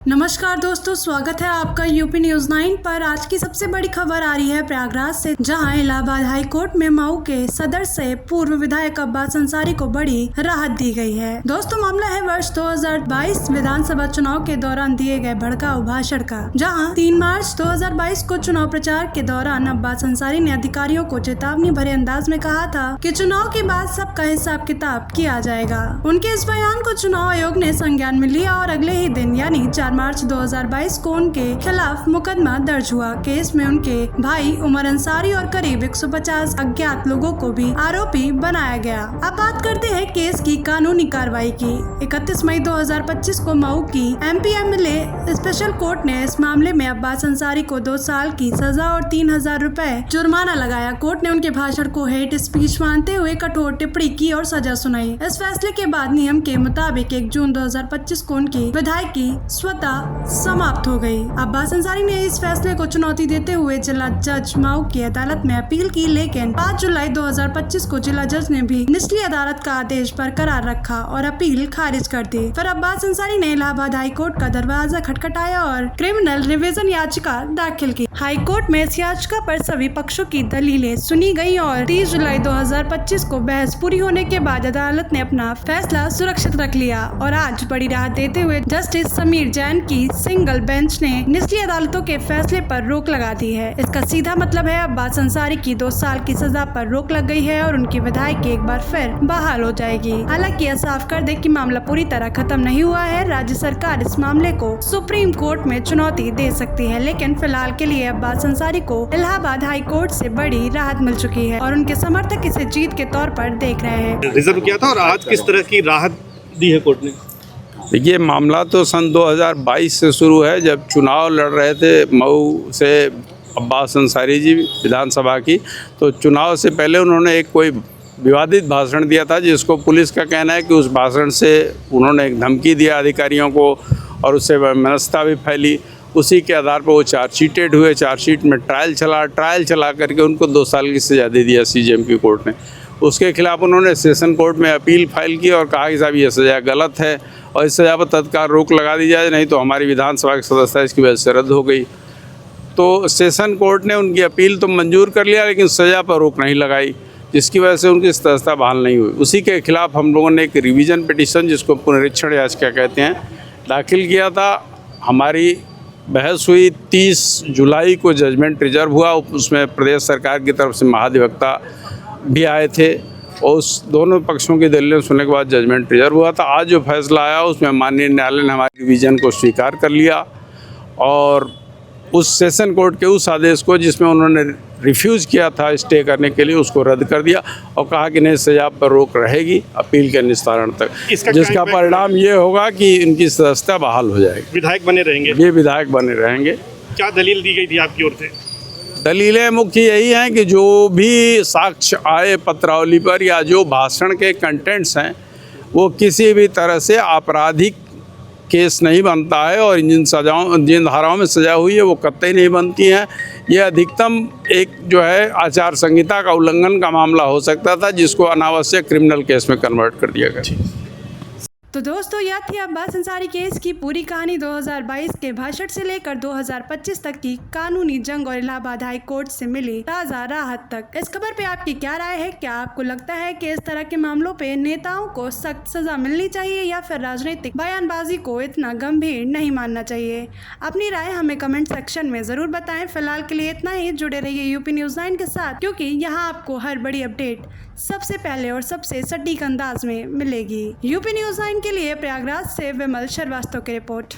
नमस्कार दोस्तों, स्वागत है आपका यूपी न्यूज 9 पर। आज की सबसे बड़ी खबर आ रही है प्रयागराज से, जहां इलाहाबाद हाई कोर्ट में मऊ के सदर से पूर्व विधायक अब्बास अंसारी को बड़ी राहत दी गई है। दोस्तों, मामला है वर्ष 2022 विधानसभा चुनाव के दौरान दिए गए भड़काऊ भाषण का, जहां 3 मार्च 2022 को चुनाव प्रचार के दौरान अब्बास अंसारी ने अधिकारियों को चेतावनी भरे अंदाज में कहा था कि चुनाव के बाद सबका हिसाब किताब किया जाएगा। उनके इस बयान को चुनाव आयोग ने संज्ञान में लिया और अगले ही दिन यानी 4 मार्च 2022 को उनके खिलाफ मुकदमा दर्ज हुआ। केस में उनके भाई उमर अंसारी और करीब 150 अज्ञात लोगों को भी आरोपी बनाया गया। अब बात करते हैं केस की कानूनी कार्रवाई की। 31 मई 2025 को मऊ की MPMLA स्पेशल कोर्ट ने इस मामले में अब्बास अंसारी को 2 साल की सजा और 3000 रुपए जुर्माना लगाया। कोर्ट ने उनके भाषण को हेट स्पीच मानते हुए कठोर टिप्पणी की और सजा सुनाई। इस फैसले के बाद नियम के मुताबिक 1 जून 2025 को उनकी विधायकी स्वतः समाप्त हो गई। अब्बास अंसारी ने इस फैसले को चुनौती देते हुए जिला जज मऊ की अदालत में अपील की, लेकिन 5 जुलाई 2025 को जिला जज ने भी निचली अदालत का आदेश बरकरार रखा और अपील खारिज कर दी। फिर अब्बास अंसारी ने इलाहाबाद हाई कोर्ट का दरवाजा खटखटाया और क्रिमिनल रिवीजन याचिका दाखिल की। हाई कोर्ट में इस याचिका पर सभी पक्षों की दलीलें सुनी गई और 30 जुलाई 2025 को बहस पूरी होने के बाद अदालत ने अपना फैसला सुरक्षित रख लिया और आज बड़ी राहत देते हुए जस्टिस समीर जैन की सिंगल बेंच ने निचली अदालतों के फैसले पर रोक लगा दी है। इसका सीधा मतलब है अब्बास अंसारी की 2 साल की सजा पर रोक लग गई है और उनकी विधायकी एक बार फिर बहाल हो जाएगी। हालांकि यह साफ कर दे कि मामला पूरी तरह खत्म नहीं हुआ है। राज्य सरकार इस मामले को सुप्रीम कोर्ट में चुनौती दे सकती है, लेकिन फिलहाल के लिए अब्बास अंसारी को इलाहाबाद हाई कोर्ट से बड़ी राहत मिल चुकी है और उनके समर्थक इसे जीत के तौर पर देख रहे हैं। रिजर्व किया था और आज किस तरह की राहत दी है कोर्ट ने? देखिए, मामला तो सन 2022 से शुरू है, जब चुनाव लड़ रहे थे मऊ से अब्बास अंसारी जी विधानसभा की। तो चुनाव से पहले उन्होंने एक कोई विवादित भाषण दिया था, जिसको पुलिस का कहना है कि उस भाषण से उन्होंने एक धमकी दिया अधिकारियों को और उससे मनस्ता भी फैली। उसी के आधार पर वो चार्जशीटेड हुए। चार्जशीट में ट्रायल चला करके उनको 2 साल की सज़ा दे दिया CJM की कोर्ट ने। उसके खिलाफ उन्होंने सेशन कोर्ट में अपील फाइल की और कहा कि साहब ये सज़ा गलत है और इस सज़ा पर तत्काल रोक लगा दी जाए, नहीं तो हमारी विधानसभा की सदस्यता इसकी वजह से रद्द हो गई। तो सेशन कोर्ट ने उनकी अपील तो मंजूर कर लिया, लेकिन सज़ा पर रोक नहीं लगाई, जिसकी वजह से उनकी सदस्यता बहाल नहीं हुई। उसी के खिलाफ हम लोगों ने एक रिवीजन पिटीशन, जिसको पुनरीक्षण याचिका कहते हैं, दाखिल किया था। हमारी बहस हुई, 30 जुलाई को जजमेंट रिजर्व हुआ। उसमें प्रदेश सरकार की तरफ से महाधिवक्ता भी आए थे और उस दोनों पक्षों की दलीलें सुनने के बाद जजमेंट रिजर्व हुआ था। आज जो फैसला आया उसमें माननीय न्यायालय ने हमारी रिवीजन को स्वीकार कर लिया और उस सेशन कोर्ट के उस आदेश को, जिसमें उन्होंने रिफ्यूज़ किया था स्टे करने के लिए, उसको रद्द कर दिया और कहा कि नहीं, सजा पर रोक रहेगी अपील के निस्तारण तक, जिसका परिणाम ये होगा कि इनकी सदस्यता बहाल हो जाएगी। विधायक बने रहेंगे? ये विधायक बने रहेंगे। क्या दलील दी गई थी आपकी ओर से? दलीलें मुख्य यही हैं कि जो भी साक्ष्य आए पत्रावली पर या जो भाषण के कंटेंट्स हैं, वो किसी भी तरह से आपराधिक केस नहीं बनता है और जिन धाराओं में सजा हुई है वो कतई नहीं बनती हैं। ये अधिकतम एक जो है आचार संहिता का उल्लंघन का मामला हो सकता था, जिसको अनावश्यक क्रिमिनल केस में कन्वर्ट कर दिया गया। तो दोस्तों, यह थी अब्बास अंसारी केस की पूरी कहानी। 2022 के भाषण से लेकर 2025 तक की कानूनी जंग और इलाहाबाद हाई कोर्ट से मिली ताज़ा राहत तक। इस खबर पे आपकी क्या राय है? क्या आपको लगता है कि इस तरह के मामलों पे नेताओं को सख्त सजा मिलनी चाहिए या फिर राजनीतिक बयानबाजी को इतना गंभीर नहीं मानना चाहिए? अपनी राय हमें कमेंट सेक्शन में जरूर बताएं। फिलहाल के लिए इतना ही। जुड़े रहिए यूपी न्यूज 9 के साथ, क्योंकि यहाँ आपको हर बड़ी अपडेट सबसे पहले और सबसे सटीक अंदाज में मिलेगी। यूपी न्यूज 9 के लिए प्रयागराज से विमल श्रीवास्तव की रिपोर्ट।